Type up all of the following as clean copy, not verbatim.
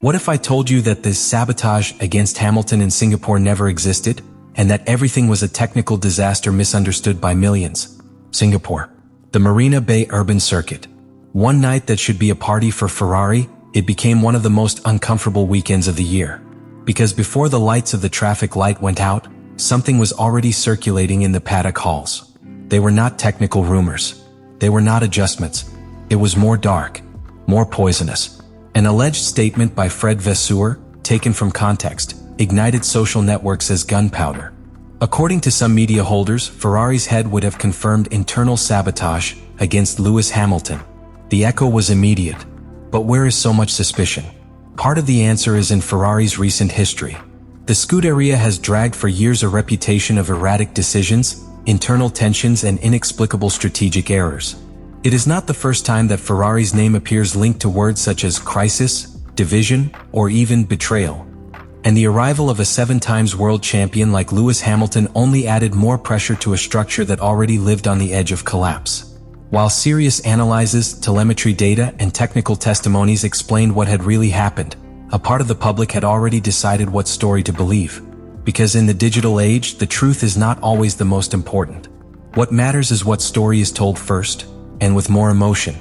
What if I told you that this sabotage against Hamilton in Singapore never existed, and that everything was a technical disaster misunderstood by millions? Singapore. The Marina Bay Urban Circuit. One night that should be a party for Ferrari, it became one of the most uncomfortable weekends of the year. Because before the lights of the traffic light went out, something was already circulating in the paddock halls. They were not technical rumors. They were not adjustments. It was more dark, more poisonous. An alleged statement by Frédéric Vasseur, taken from context, ignited social networks as gunpowder. According to some media holders, Ferrari's head would have confirmed internal sabotage against Lewis Hamilton. The echo was immediate. But where is so much suspicion? Part of the answer is in Ferrari's recent history. The Scuderia has dragged for years a reputation of erratic decisions, internal tensions, and inexplicable strategic errors. It is not the first time that Ferrari's name appears linked to words such as crisis, division, or even betrayal. And the arrival of a 7-time world champion like Lewis Hamilton only added more pressure to a structure that already lived on the edge of collapse. While serious analyses, telemetry data, and technical testimonies explained what had really happened, a part of the public had already decided what story to believe. Because in the digital age, the truth is not always the most important. What matters is what story is told first, and with more emotion.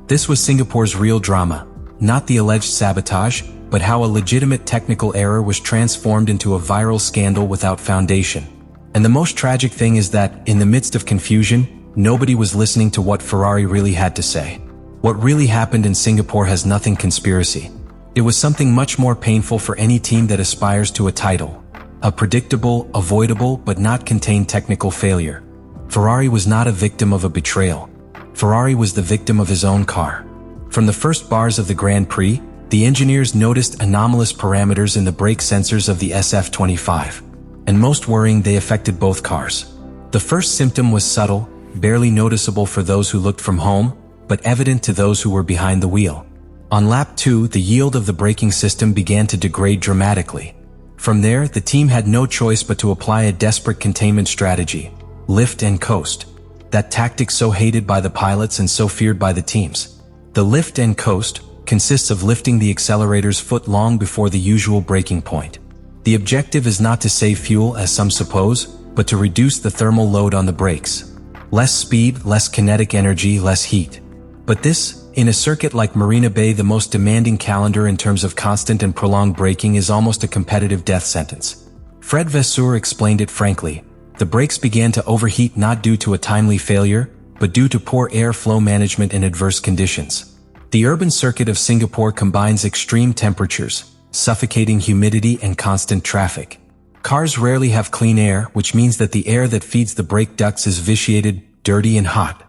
This was Singapore's real drama, not the alleged sabotage, but how a legitimate technical error was transformed into a viral scandal without foundation. And the most tragic thing is that, in the midst of confusion, nobody was listening to what Ferrari really had to say. What really happened in Singapore has nothing conspiracy. It was something much more painful for any team that aspires to a title. A predictable, avoidable, but not contained technical failure. Ferrari was not a victim of a betrayal. Ferrari was the victim of his own car. From the first bars of the Grand Prix, the engineers noticed anomalous parameters in the brake sensors of the SF25. And most worrying, they affected both cars. The first symptom was subtle, barely noticeable for those who looked from home, but evident to those who were behind the wheel. On lap 2, the yield of the braking system began to degrade dramatically. From there, the team had no choice but to apply a desperate containment strategy: lift and coast. That tactic so hated by the pilots and so feared by the teams. The lift and coast consists of lifting the accelerator's foot long before the usual braking point. The objective is not to save fuel as some suppose, but to reduce the thermal load on the brakes. Less speed, less kinetic energy, less heat. But this, in a circuit like Marina Bay, the most demanding calendar in terms of constant and prolonged braking, is almost a competitive death sentence. Frédéric Vasseur explained it frankly. The brakes began to overheat not due to a timely failure, but due to poor airflow management in adverse conditions. The urban circuit of Singapore combines extreme temperatures, suffocating humidity, and constant traffic. Cars rarely have clean air, which means that the air that feeds the brake ducts is vitiated, dirty, and hot.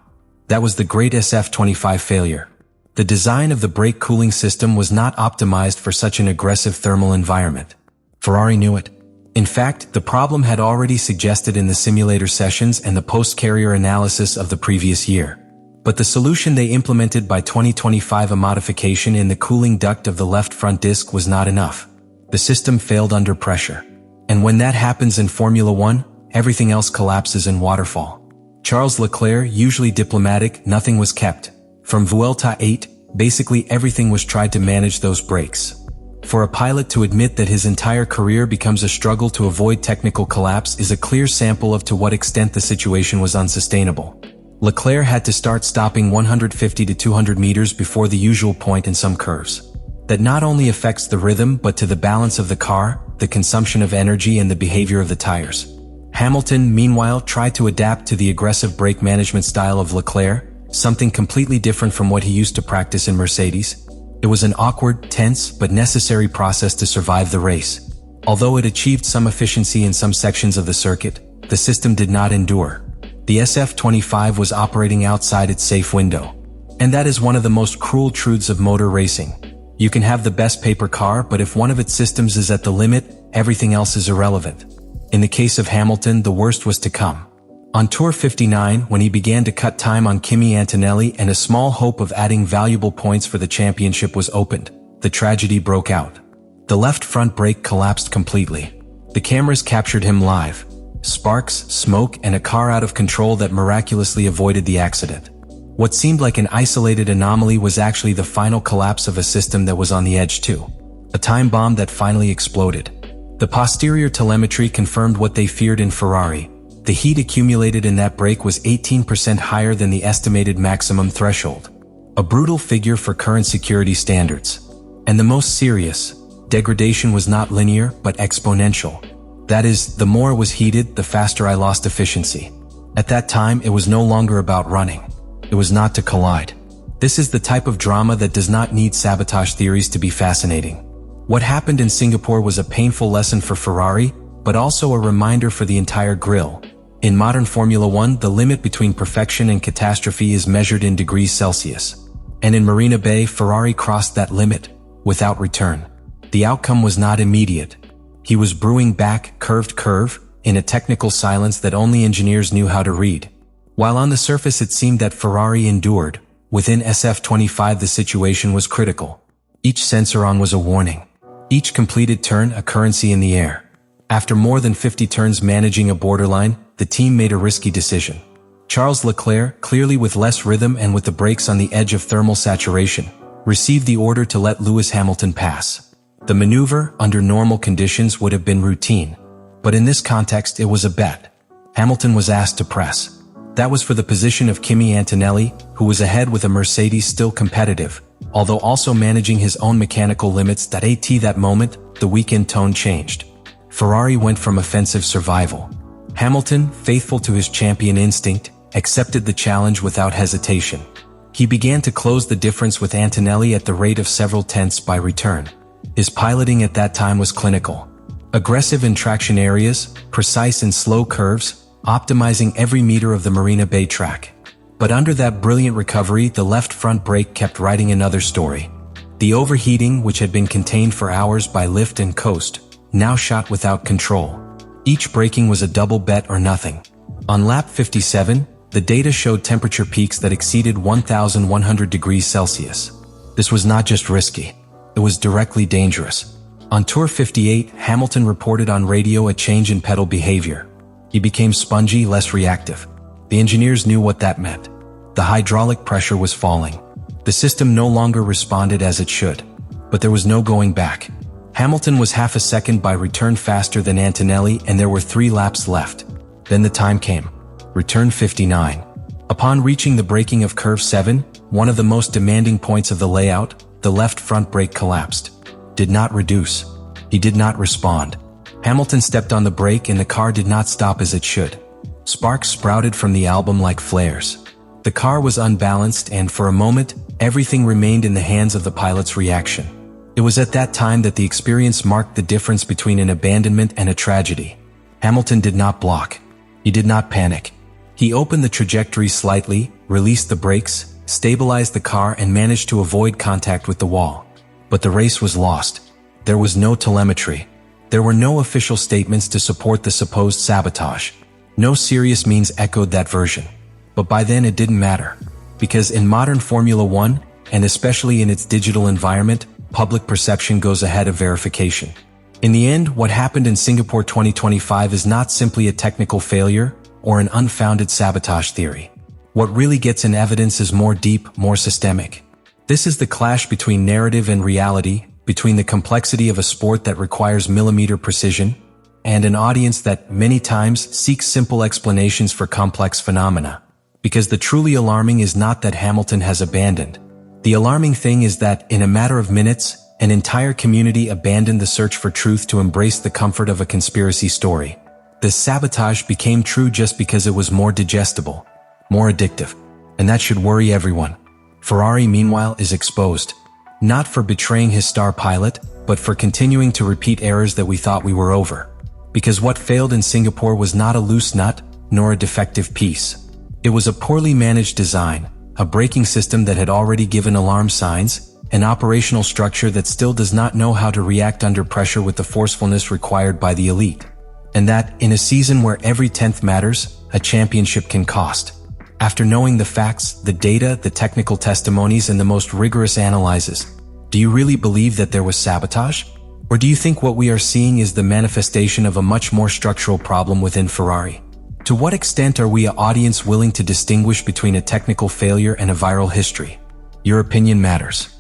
That was the great SF25 failure. The design of the brake cooling system was not optimized for such an aggressive thermal environment. Ferrari knew it. In fact, the problem had already suggested in the simulator sessions and the post-carrier analysis of the previous year. But the solution they implemented by 2025, a modification in the cooling duct of the left front disc, was not enough. The system failed under pressure. And when that happens in Formula 1, everything else collapses in waterfall. Charles Leclerc, usually diplomatic, nothing was kept. From Vuelta 8, basically everything was tried to manage those brakes. For a pilot to admit that his entire career becomes a struggle to avoid technical collapse is a clear sample of to what extent the situation was unsustainable. Leclerc had to start stopping 150 to 200 meters before the usual point in some curves. That not only affects the rhythm but to the balance of the car, the consumption of energy, and the behavior of the tires. Hamilton, meanwhile, tried to adapt to the aggressive brake management style of Leclerc, something completely different from what he used to practice in Mercedes. It was an awkward, tense, but necessary process to survive the race. Although it achieved some efficiency in some sections of the circuit, the system did not endure. The SF25 was operating outside its safe window. And that is one of the most cruel truths of motor racing. You can have the best paper car, but if one of its systems is at the limit, everything else is irrelevant. In the case of Hamilton, the worst was to come. On Tour 59, when he began to cut time on Kimi Antonelli and a small hope of adding valuable points for the championship was opened, the tragedy broke out. The left front brake collapsed completely. The cameras captured him live. Sparks, smoke, and a car out of control that miraculously avoided the accident. What seemed like an isolated anomaly was actually the final collapse of a system that was on the edge too. A time bomb that finally exploded. The posterior telemetry confirmed what they feared in Ferrari. The heat accumulated in that brake was 18% higher than the estimated maximum threshold. A brutal figure for current security standards. And the most serious, degradation was not linear but exponential. That is, the more it was heated, the faster I lost efficiency. At that time, it was no longer about running. It was not to collide. This is the type of drama that does not need sabotage theories to be fascinating. What happened in Singapore was a painful lesson for Ferrari, but also a reminder for the entire grille. In modern Formula One, the limit between perfection and catastrophe is measured in degrees Celsius. And in Marina Bay, Ferrari crossed that limit, without return. The outcome was not immediate. He was brewing back, curved curve, in a technical silence that only engineers knew how to read. While on the surface it seemed that Ferrari endured, within SF25 the situation was critical. Each sensor on was a warning. Each completed turn a currency in the air. After more than 50 turns managing a borderline, the team made a risky decision. Charles Leclerc, clearly with less rhythm and with the brakes on the edge of thermal saturation, received the order to let Lewis Hamilton pass. The maneuver, under normal conditions, would have been routine. But in this context, it was a bet. Hamilton was asked to press. That was for the position of Kimi Antonelli, who was ahead with a Mercedes still competitive, although also managing his own mechanical limits. That moment, the weekend tone changed. Ferrari went from offensive survival. Hamilton, faithful to his champion instinct, accepted the challenge without hesitation. He began to close the difference with Antonelli at the rate of several tenths by return. His piloting at that time was clinical. Aggressive in traction areas, precise in slow curves, optimizing every meter of the Marina Bay track. But under that brilliant recovery, the left front brake kept writing another story. The overheating, which had been contained for hours by lift and coast, now shot without control. Each braking was a double bet or nothing. On lap 57, the data showed temperature peaks that exceeded 1,100 degrees Celsius. This was not just risky. It was directly dangerous. On Tour 58, Hamilton reported on radio a change in pedal behavior. He became spongy, less reactive. The engineers knew what that meant. The hydraulic pressure was falling. The system no longer responded as it should. But there was no going back. Hamilton was half a second by return faster than Antonelli, and there were 3 laps left. Then the time came. Return 59. Upon reaching the braking of curve 7, one of the most demanding points of the layout, the left front brake collapsed. Did not reduce. He did not respond. Hamilton stepped on the brake and the car did not stop as it should. Sparks sprouted from the album like flares. The car was unbalanced and for a moment, everything remained in the hands of the pilot's reaction. It was at that time that the experience marked the difference between an abandonment and a tragedy. Hamilton did not block. He did not panic. He opened the trajectory slightly, released the brakes, stabilized the car and managed to avoid contact with the wall. But the race was lost. There was no telemetry. There were no official statements to support the supposed sabotage. No serious means echoed that version. But by then it didn't matter. Because in modern Formula One, and especially in its digital environment, public perception goes ahead of verification. In the end, what happened in Singapore 2025 is not simply a technical failure or an unfounded sabotage theory. What really gets in evidence is more deep, more systemic. This is the clash between narrative and reality, between the complexity of a sport that requires millimeter precision, and an audience that, many times, seeks simple explanations for complex phenomena. Because the truly alarming is not that Hamilton has abandoned. The alarming thing is that, in a matter of minutes, an entire community abandoned the search for truth to embrace the comfort of a conspiracy story. The sabotage became true just because it was more digestible, more addictive. And that should worry everyone. Ferrari, meanwhile, is exposed. Not for betraying his star pilot, but for continuing to repeat errors that we thought we were over. Because what failed in Singapore was not a loose nut, nor a defective piece. It was a poorly managed design, a braking system that had already given alarm signs, an operational structure that still does not know how to react under pressure with the forcefulness required by the elite. And that, in a season where every tenth matters, a championship can cost. After knowing the facts, the data, the technical testimonies, and the most rigorous analyses, do you really believe that there was sabotage? Or do you think what we are seeing is the manifestation of a much more structural problem within Ferrari? To what extent are we, an audience, willing to distinguish between a technical failure and a viral history? Your opinion matters.